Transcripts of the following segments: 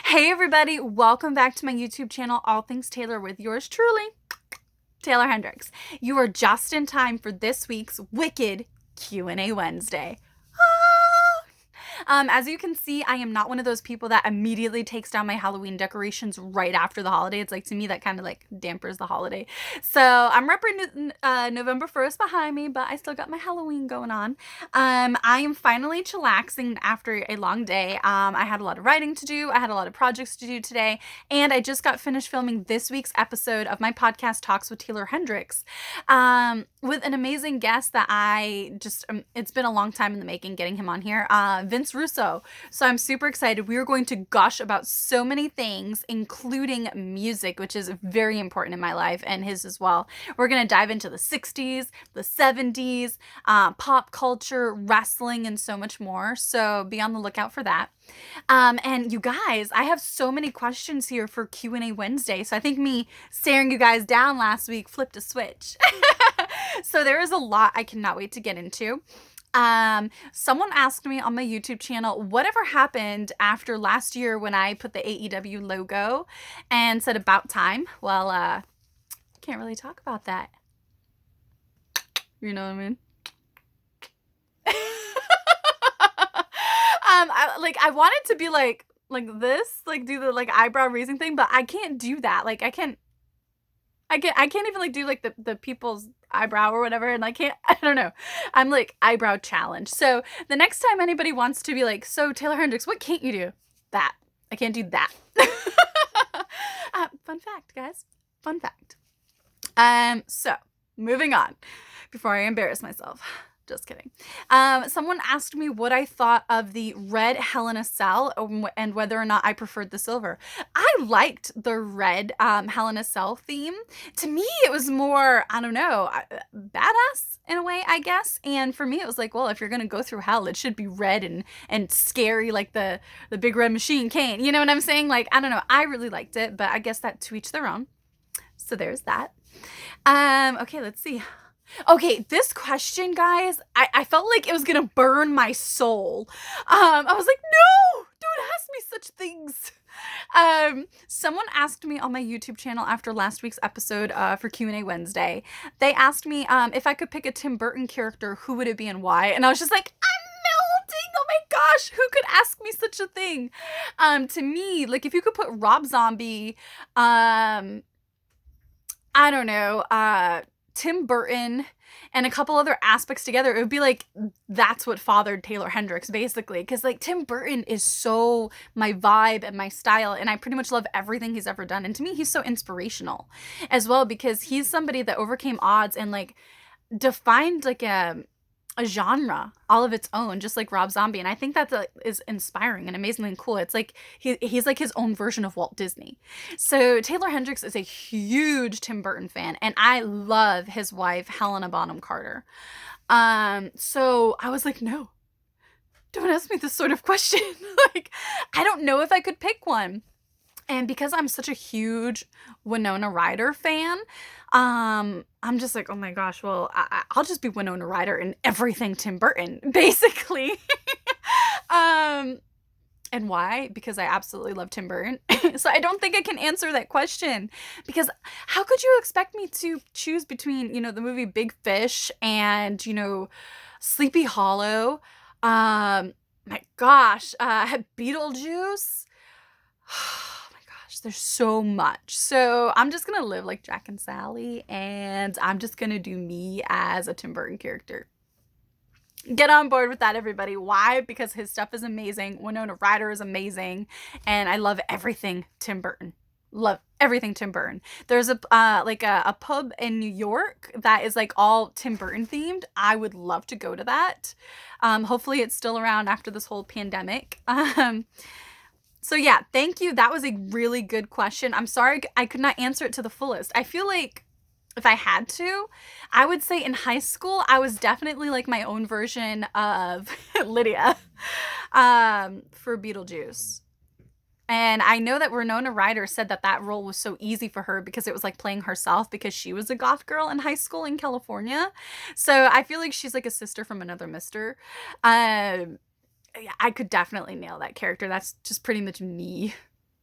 Hey everybody, welcome back to my YouTube channel, All Things Taylor, with yours truly, Taeler Hendrix. You are just in time for this week's Wicked Q&A Wednesday. As you can see, I am not one of those people that immediately takes down my Halloween decorations right after the holiday. It's like, to me, that kind of like dampers the holiday. So I'm repping November 1st behind me, but I still got my Halloween going on. I am finally chillaxing after a long day. I had a lot of writing to do. I had a lot of projects to do today. And I just got finished filming this week's episode of my podcast, Talks with Taeler Hendrix, with an amazing guest that I just, it's been a long time in the making getting him on here, Vince Russo. So I'm super excited. We are going to gush about so many things, including music, which is very important in my life and his as well. We're going to dive into the 60s, the 70s, pop culture, wrestling, and so much more. So be on the lookout for that. And you guys, I have so many questions here for Q&A Wednesday. So I think me staring you guys down last week flipped a switch. So there is a lot I cannot wait to get into. Someone asked me on my YouTube channel, whatever happened after last year when I put the AEW logo and said about time? Well, can't really talk about that. You know what I mean? I wanted to be like this, like do the like eyebrow raising thing, but I can't do that. Like I can't even like do like the people's eyebrow or whatever, and I don't know. I'm like eyebrow challenge. So the next time anybody wants to be like, so Taeler Hendrix, what can't you do? That. I can't do that. Fun fact, guys. Fun fact. So moving on before I embarrass myself. Just kidding. Someone asked me what I thought of the red Hell in a Cell and whether or not I preferred the silver. I liked the red Hell in a Cell theme. To me, it was more, I don't know, badass in a way, I guess. And for me, it was like, well, if you're going to go through hell, it should be red and scary like the big red machine Kane. You know what I'm saying? Like, I don't know. I really liked it, but I guess that to each their own. So there's that. Okay, let's see. Okay, this question, guys, I felt like it was gonna burn my soul. I was like, no, don't ask me such things. Someone asked me on my YouTube channel after last week's episode for Q&A Wednesday. They asked me if I could pick a Tim Burton character, who would it be and why? And I was just like, I'm melting. Oh my gosh, who could ask me such a thing? To me, like if you could put Rob Zombie, I don't know, Tim Burton and a couple other aspects together, it would be like, that's what fathered Taeler Hendrix, basically. Because like Tim Burton is so my vibe and my style, and I pretty much love everything he's ever done. And to me, he's so inspirational as well, because he's somebody that overcame odds and like defined like a genre all of its own, just like Rob Zombie. And I think that is inspiring and amazingly cool. It's like he's like his own version of Walt Disney. So Taeler Hendrix is a huge Tim Burton fan, and I love his wife Helena Bonham Carter. So I was like, no, don't ask me this sort of question. Like, I don't know if I could pick one. And because I'm such a huge Winona Ryder fan, I'm just like, oh my gosh, well, I'll just be Winona Ryder in everything Tim Burton, basically. And why? Because I absolutely love Tim Burton. So I don't think I can answer that question, because how could you expect me to choose between, you know, the movie Big Fish and, you know, Sleepy Hollow? My gosh, Beetlejuice. There's so much. So I'm just gonna live like Jack and Sally, and I'm just gonna do me as a Tim Burton character. Get on board with that, everybody. Why? Because his stuff is amazing. Winona Ryder is amazing, and I love everything Tim Burton. Love everything Tim Burton. There's a pub in New York that is like all Tim Burton themed. I would love to go to that. Hopefully it's still around after this whole pandemic. So yeah, thank you. That was a really good question. I'm sorry I could not answer it to the fullest. I feel like if I had to, I would say in high school, I was definitely like my own version of Lydia for Beetlejuice. And I know that Winona Ryder said that role was so easy for her because it was like playing herself, because she was a goth girl in high school in California. So I feel like she's like a sister from another mister. Yeah, I could definitely nail that character. That's just pretty much me.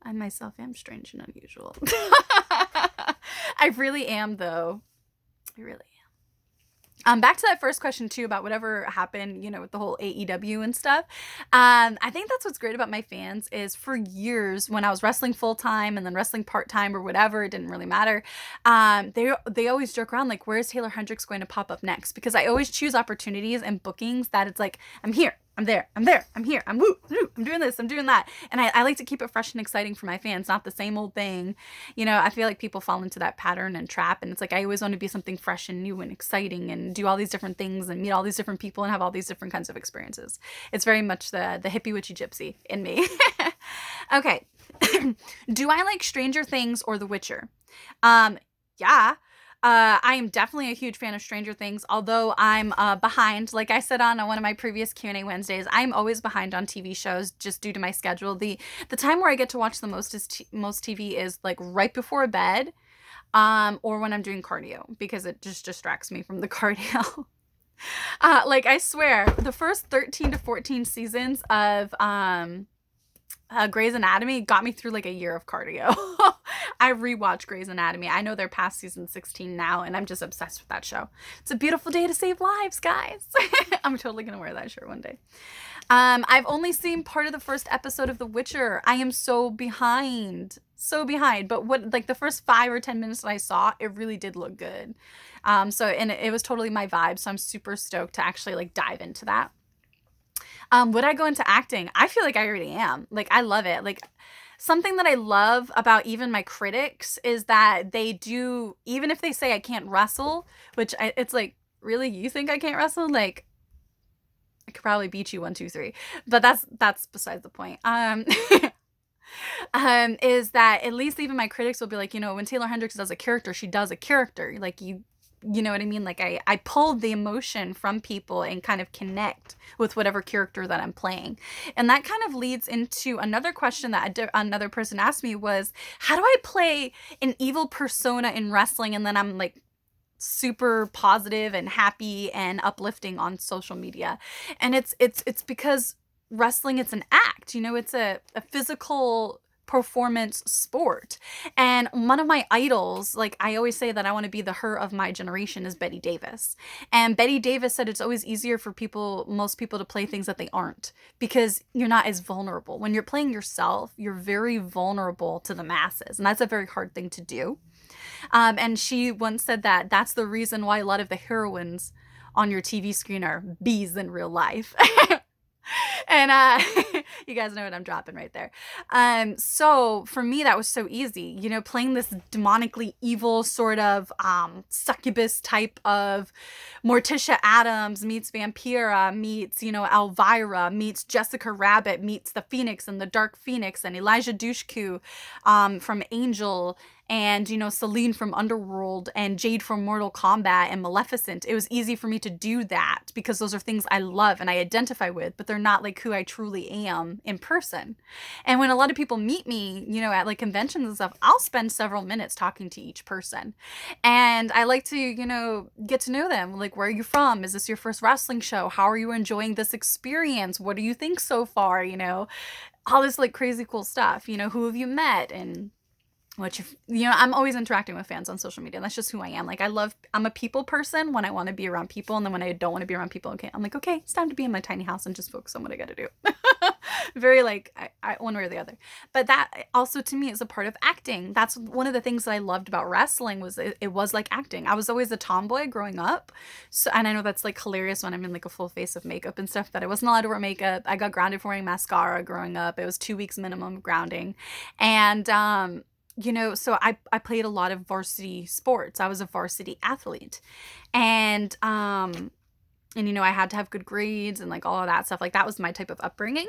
I myself am strange and unusual. I really am, though. I really am. Back to that first question too about whatever happened, with the whole AEW and stuff. I think that's what's great about my fans is for years when I was wrestling full time and then wrestling part time or whatever, it didn't really matter. They always joke around like, where's Taeler Hendrix going to pop up next? Because I always choose opportunities and bookings that it's like, I'm here. I'm there, I'm here, I'm doing this, I'm doing that. And I like to keep it fresh and exciting for my fans, not the same old thing. I feel like people fall into that pattern and trap. And it's like, I always want to be something fresh and new and exciting and do all these different things and meet all these different people and have all these different kinds of experiences. It's very much the hippie witchy gypsy in me. Okay. Do I like Stranger Things or The Witcher? Yeah. I am definitely a huge fan of Stranger Things, although I'm behind. Like I said on one of my previous Q&A Wednesdays, I'm always behind on TV shows just due to my schedule. The time where I get to watch the most TV is like right before bed, or when I'm doing cardio, because it just distracts me from the cardio. Like I swear, the first 13 to 14 seasons of Grey's Anatomy got me through like a year of cardio. I rewatch Grey's Anatomy. I know they're past season 16 now, and I'm just obsessed with that show. It's a beautiful day to save lives, guys. I'm totally gonna wear that shirt one day. I've only seen part of the first episode of The Witcher. I am so behind. But what, like the first 5 or 10 minutes that I saw, it really did look good. And it was totally my vibe. So I'm super stoked to actually like dive into that. Would I go into acting? I feel like I already am. Like, I love it. Like, something that I love about even my critics is that they do, even if they say I can't wrestle, it's like, really, you think I can't wrestle? Like, I could probably beat you 1, 2, 3. But that's besides the point. Is that at least even my critics will be like, when Taeler Hendrix does a character, she does a character. Like, you know what I mean? Like I pull the emotion from people and kind of connect with whatever character that I'm playing. And that kind of leads into another question that another person asked me was, how do I play an evil persona in wrestling and then I'm like super positive and happy and uplifting on social media? And it's because wrestling, it's an act, it's a physical performance sport. And one of my idols, like I always say that I want to be the her of my generation, is Betty Davis. And Betty Davis said it's always easier for most people to play things that they aren't, because you're not as vulnerable. When you're playing yourself, you're very vulnerable to the masses. And that's a very hard thing to do. And she once said that that's the reason why a lot of the heroines on your TV screen are bees in real life. And you guys know what I'm dropping right there. So for me, that was so easy, playing this demonically evil sort of succubus type of Morticia Addams meets Vampira meets, Elvira meets Jessica Rabbit meets the Phoenix and the Dark Phoenix and Elijah Dushku from Angel, and Celine from Underworld and Jade from Mortal Kombat and Maleficent. It was easy for me to do that because those are things I love and I identify with, but they're not like who I truly am in person. And when a lot of people meet me, at like conventions and stuff, I'll spend several minutes talking to each person. And I like to, get to know them. Like, where are you from? Is this your first wrestling show? How are you enjoying this experience? What do you think so far? All this like crazy cool stuff. Who have you met? And I'm always interacting with fans on social media. That's just who I am. Like, I'm a people person when I want to be around people. And then when I don't want to be around people, I'm like, okay, it's time to be in my tiny house and just focus on what I got to do. Very like, I one way or the other. But that also to me is a part of acting. That's one of the things that I loved about wrestling was it was like acting. I was always a tomboy growing up. So, and I know that's like hilarious when I'm in like a full face of makeup and stuff, that I wasn't allowed to wear makeup. I got grounded for wearing mascara growing up. It was 2 weeks minimum of grounding. And, so I played a lot of varsity sports. I was a varsity athlete. And I had to have good grades and like all of that stuff. Like, that was my type of upbringing.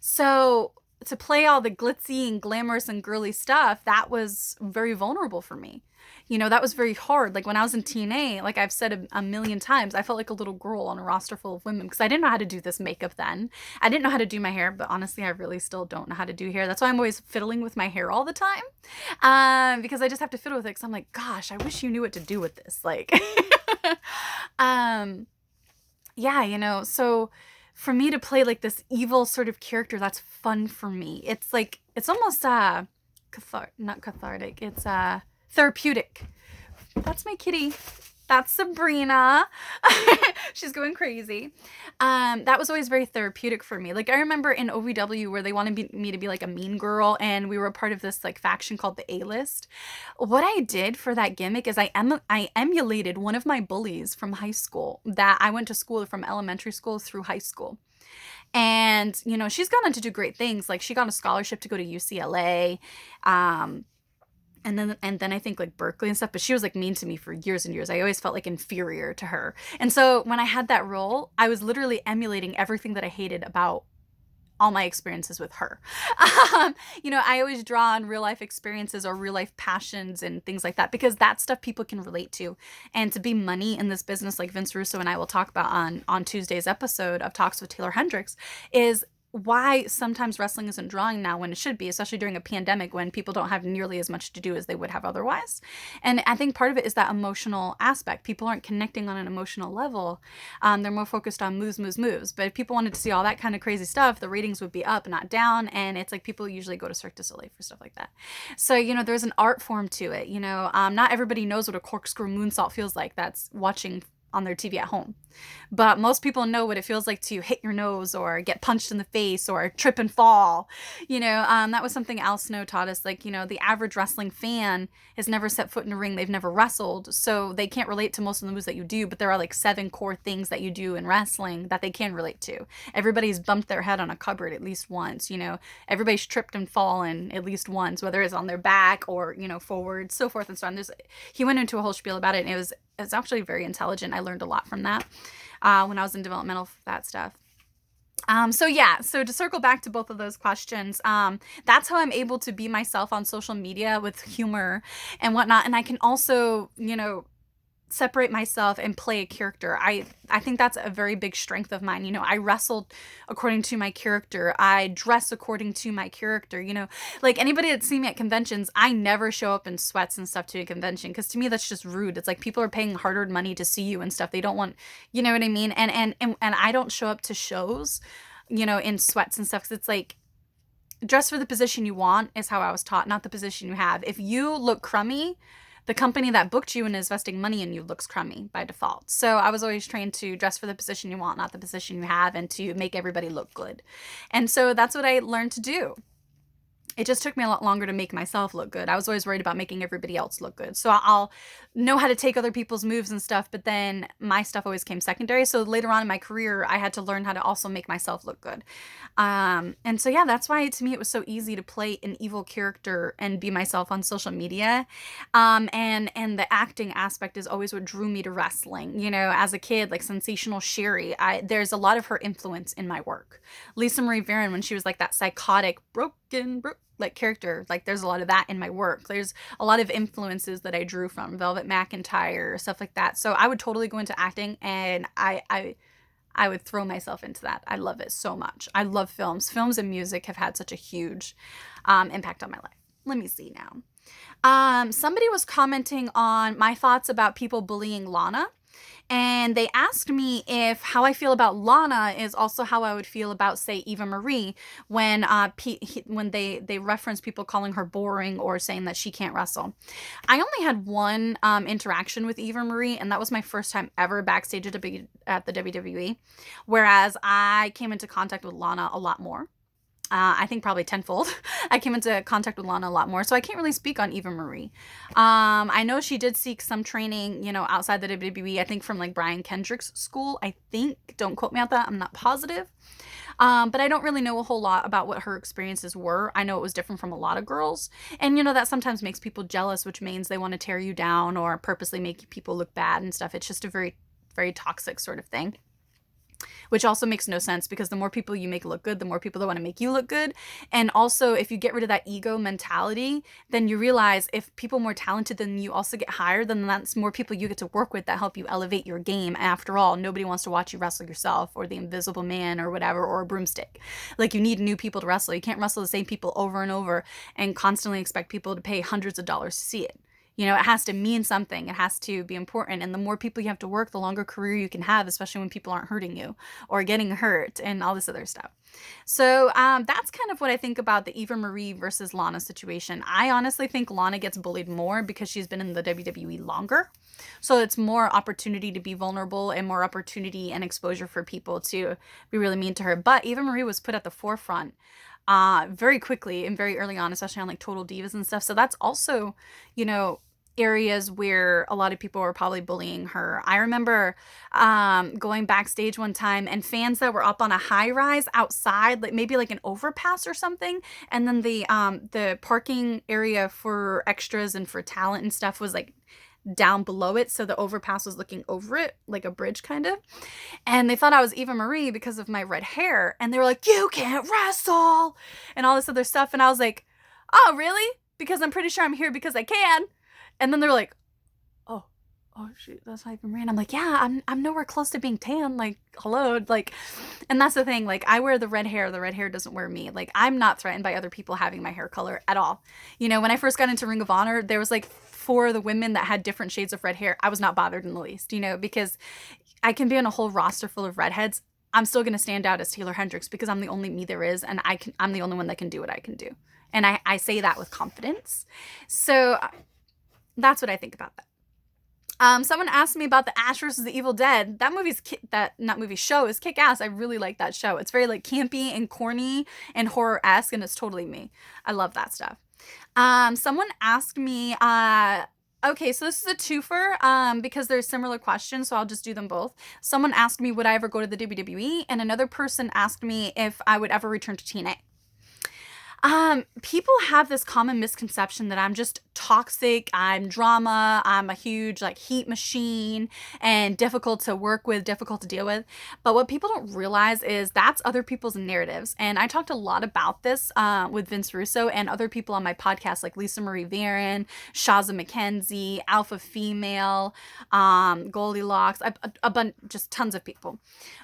So to play all the glitzy and glamorous and girly stuff, that was very vulnerable for me. That was very hard. Like, when I was in TNA, like I've said a million times, I felt like a little girl on a roster full of women because I didn't know how to do this makeup then. I didn't know how to do my hair, but honestly, I really still don't know how to do hair. That's why I'm always fiddling with my hair all the time, because I just have to fiddle with it because I'm like, gosh, I wish you knew what to do with this. Like, so for me to play like this evil sort of character, that's fun for me. It's like, it's almost, not cathartic. It's therapeutic. That's my kitty. That's Sabrina. She's going crazy. That was always very therapeutic for me. Like, I remember in OVW where they wanted me to be like a mean girl, and we were a part of this like faction called the A-list. What I did for that gimmick is I emulated one of my bullies from high school that I went to school from elementary school through high school. And, you know, she's gone on to do great things. Like, she got a scholarship to go to UCLA. And then I think like Berkeley and stuff, but she was like mean to me for years and years. I always felt like inferior to her. And so when I had that role, I was literally emulating everything that I hated about all my experiences with her. You know, I always draw on real life experiences or real life passions and things like that, because that's stuff people can relate to. And to be money in this business, like Vince Russo and I will talk about on Tuesday's episode of Talks with Taeler Hendrix, is why sometimes wrestling isn't drawing now when it should be, especially during a pandemic when people don't have nearly as much to do as they would have otherwise. And I think part of it is that emotional aspect. People aren't connecting on an emotional level. They're more focused on moves. But if people wanted to see all that kind of crazy stuff, the ratings would be up, not down. And it's like people usually go to Cirque du Soleil for stuff like that. So, you know, there's an art form to it. You know, not everybody knows what a corkscrew moonsault feels like that's watching on their TV at home. But most people know what it feels like to hit your nose or get punched in the face or trip and fall. You know, that was something Al Snow taught us. Like, you know, the average wrestling fan has never set foot in a ring. They've never wrestled. So they can't relate to most of the moves that you do. But there are like 7 core things that you do in wrestling that they can relate to. Everybody's bumped their head on a cupboard at least once. You know, everybody's tripped and fallen at least once, whether it's on their back or, you know, forward, so forth and so on. He went into a whole spiel about it, and it's actually very intelligent. I learned a lot from that when I was in developmental for that stuff. So to circle back to both of those questions, that's how I'm able to be myself on social media with humor and whatnot. And I can also, you know, separate myself and play a character. I think that's a very big strength of mine. You know, I wrestled according to my character. I dress according to my character. You know, like anybody that's seen me at conventions, I never show up in sweats and stuff to a convention, because to me that's just rude. It's like people are paying hard-earned money to see you and stuff. They don't want, you know what I mean? And I don't show up to shows, you know, in sweats and stuff, because it's like, dress for the position you want is how I was taught, not the position you have. If you look crummy, the company that booked you and is investing money in you looks crummy by default. So I was always trained to dress for the position you want, not the position you have, and to make everybody look good. And so that's what I learned to do. It just took me a lot longer to make myself look good. I was always worried about making everybody else look good. So I'll know how to take other people's moves and stuff, but then my stuff always came secondary. So later on in my career, I had to learn how to also make myself look good. And so, yeah, that's why to me it was so easy to play an evil character and be myself on social media. And the acting aspect is always what drew me to wrestling. You know, as a kid, like Sensational Sherry, there's a lot of her influence in my work. Lisa Marie Varon, when she was like that psychotic, broken like character, like there's a lot of that in my work. There's a lot of influences that I drew from Velvet McIntyre, stuff like that. So I would totally go into acting, and I would throw myself into that. I love it so much. I love films. Films and music have had such a huge impact on my life. Let me see now. Somebody was commenting on my thoughts about people bullying Lana. And they asked me if how I feel about Lana is also how I would feel about, say, Eva Marie, when they reference people calling her boring or saying that she can't wrestle. I only had one interaction with Eva Marie, and that was my first time ever backstage at the WWE, whereas I came into contact with Lana a lot more. I think probably tenfold. I came into contact with Lana a lot more, so I can't really speak on Eva Marie. I know she did seek some training, you know, outside the WWE, I think from like Brian Kendrick's school, I think. Don't quote me on that, I'm not positive. But I don't really know a whole lot about what her experiences were. I know it was different from a lot of girls. And, you know, that sometimes makes people jealous, which means they want to tear you down or purposely make people look bad and stuff. It's just a very, very toxic sort of thing. Which also makes no sense, because the more people you make look good, the more people that want to make you look good. And also, if you get rid of that ego mentality, then you realize if people more talented than you also get hired, then that's more people you get to work with that help you elevate your game. After all, nobody wants to watch you wrestle yourself or the Invisible Man or whatever, or a broomstick. Like, you need new people to wrestle. You can't wrestle the same people over and over and constantly expect people to pay hundreds of dollars to see it. You know, it has to mean something. It has to be important. And the more people you have to work, the longer career you can have, especially when people aren't hurting you or getting hurt and all this other stuff. So that's kind of what I think about the Eva Marie versus Lana situation. I honestly think Lana gets bullied more because she's been in the WWE longer. So it's more opportunity to be vulnerable and more opportunity and exposure for people to be really mean to her. But Eva Marie was put at the forefront very quickly and very early on, especially on like Total Divas and stuff. So that's also, you know, areas where a lot of people were probably bullying her. I remember going backstage one time and fans that were up on a high rise outside, like maybe like an overpass or something, and then the parking area for extras and for talent and stuff was like down below it, so the overpass was looking over it like a bridge kind of, and they thought I was Eva Marie because of my red hair, and they were like, you can't wrestle and all this other stuff, and I was like, oh really? Because I'm pretty sure I'm here because I can. And then they're like, oh shoot, that's not Eva Marie. And I'm like, yeah, I'm nowhere close to being tan, like hello, like. And that's the thing, like I wear the red hair doesn't wear me. Like I'm not threatened by other people having my hair color at all. You know, when I first got into Ring of Honor, there was like 4 of the women that had different shades of red hair. I was not bothered in the least, you know, because I can be on a whole roster full of redheads. I'm still going to stand out as Taeler Hendrix because I'm the only me there is, and I'm the only one that can do what I can do. And I say that with confidence. So that's what I think about that. Someone asked me about the Ash versus the Evil Dead. That show is kick-ass. I really like that show. It's very like campy and corny and horror-esque, and it's totally me. I love that stuff. Someone asked me, okay, so this is a twofer, because there's similar questions, so I'll just do them both. Someone asked me, would I ever go to the WWE? And another person asked me if I would ever return to TNA. People have this common misconception that I'm just toxic, I'm drama, I'm a huge like heat machine and difficult to work with, difficult to deal with. But what people don't realize is that's other people's narratives. And I talked a lot about this with Vince Russo and other people on my podcast like Lisa Marie Varon, Shaza McKenzie, Alpha Female, Goldilocks, a bunch, just tons of people.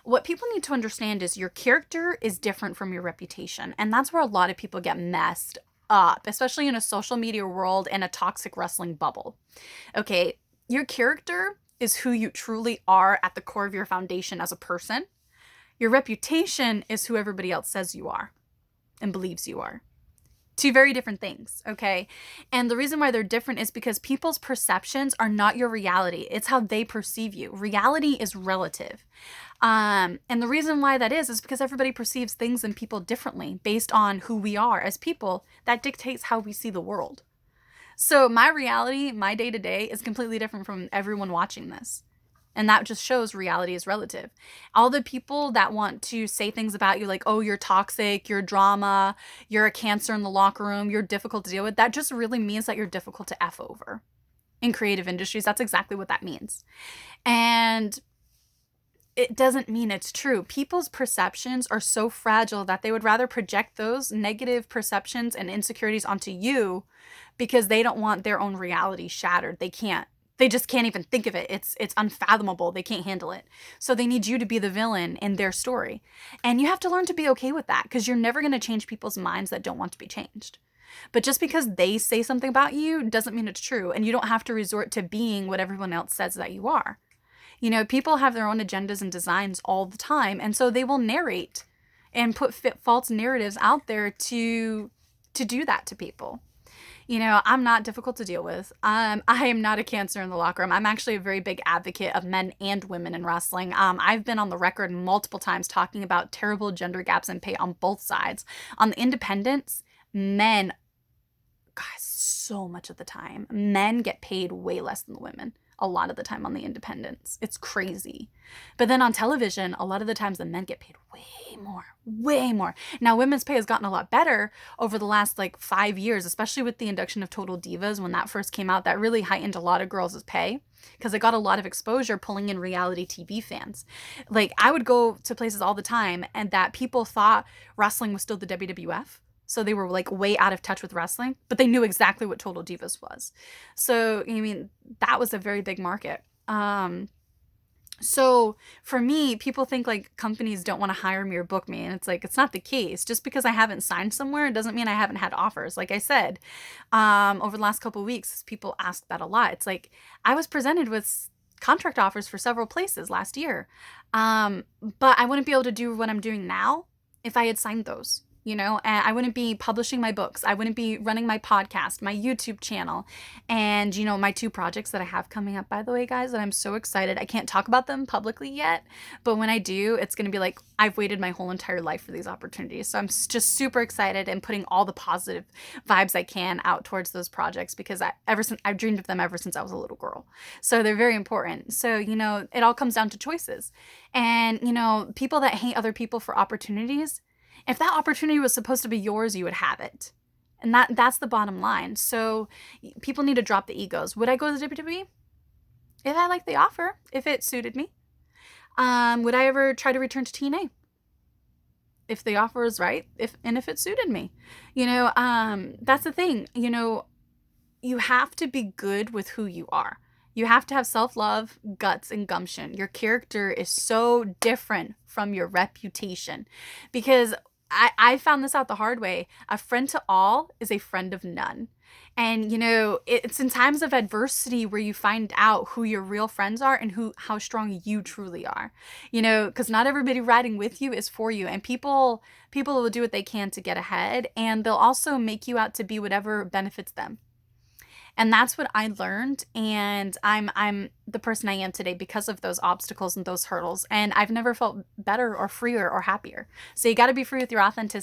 What people need to understand is your character is different from your reputation. And that's where a lot of people get messed up, especially in a social media world and a toxic wrestling bubble. Okay, your character is who you truly are at the core of your foundation as a person. Your reputation is who everybody else says you are and believes you are. 2 very different things, okay? And the reason why they're different is because people's perceptions are not your reality. It's how they perceive you. Reality is relative. And the reason why that is because everybody perceives things and people differently based on who we are as people. That dictates how we see the world. So my reality, my day-to-day is completely different from everyone watching this. And that just shows reality is relative. All the people that want to say things about you like, oh, you're toxic, you're drama, you're a cancer in the locker room, you're difficult to deal with, that just really means that you're difficult to F over. In creative industries, that's exactly what that means. And it doesn't mean it's true. People's perceptions are so fragile that they would rather project those negative perceptions and insecurities onto you because they don't want their own reality shattered. They can't. They just can't even think of it. It's unfathomable. They can't handle it. So they need you to be the villain in their story. And you have to learn to be okay with that because you're never going to change people's minds that don't want to be changed. But just because they say something about you doesn't mean it's true. And you don't have to resort to being what everyone else says that you are. You know, people have their own agendas and designs all the time. And so they will narrate and put false narratives out there to do that to people. You know, I'm not difficult to deal with. I am not a cancer in the locker room. I'm actually a very big advocate of men and women in wrestling. I've been on the record multiple times talking about terrible gender gaps in pay on both sides. On the independents, men, guys, so much of the time, men get paid way less than the women. A lot of the time on the independents. It's crazy. But then on television, a lot of the times the men get paid way more. Now, women's pay has gotten a lot better over the last like 5 years, especially with the induction of Total Divas. When that first came out, that really heightened a lot of girls' pay because it got a lot of exposure pulling in reality TV fans. Like I would go to places all the time and that people thought wrestling was still the WWF. So they were like way out of touch with wrestling, but they knew exactly what Total Divas was. So, I mean, that was a very big market. So for me, people think like companies don't want to hire me or book me. And it's like, it's not the case. Just because I haven't signed somewhere, it doesn't mean I haven't had offers. Like I said, over the last couple of weeks, people ask that a lot. It's like, I was presented with contract offers for several places last year. But I wouldn't be able to do what I'm doing now if I had signed those. And I wouldn't be publishing my books. I wouldn't be running my podcast, my YouTube channel, and, my 2 projects that I have coming up, by the way, guys, that I'm so excited. I can't talk about them publicly yet, but when I do, it's going to be like I've waited my whole entire life for these opportunities. So I'm just super excited and putting all the positive vibes I can out towards those projects because I've dreamed of them ever since I was a little girl. So they're very important. So, it all comes down to choices. And, people that hate other people for opportunities, if that opportunity was supposed to be yours, you would have it. And that's the bottom line. So people need to drop the egos. Would I go to the WWE? If I liked the offer, if it suited me. Would I ever try to return to TNA? If the offer was right, if it suited me. That's the thing. You have to be good with who you are. You have to have self-love, guts, and gumption. Your character is so different from your reputation because I found this out the hard way. A friend to all is a friend of none. And, it's in times of adversity where you find out who your real friends are and how strong you truly are. Because not everybody riding with you is for you. And people will do what they can to get ahead. And they'll also make you out to be whatever benefits them. And that's what I learned, and I'm the person I am today because of those obstacles and those hurdles, and I've never felt better or freer or happier. So you got to be free with your authenticity.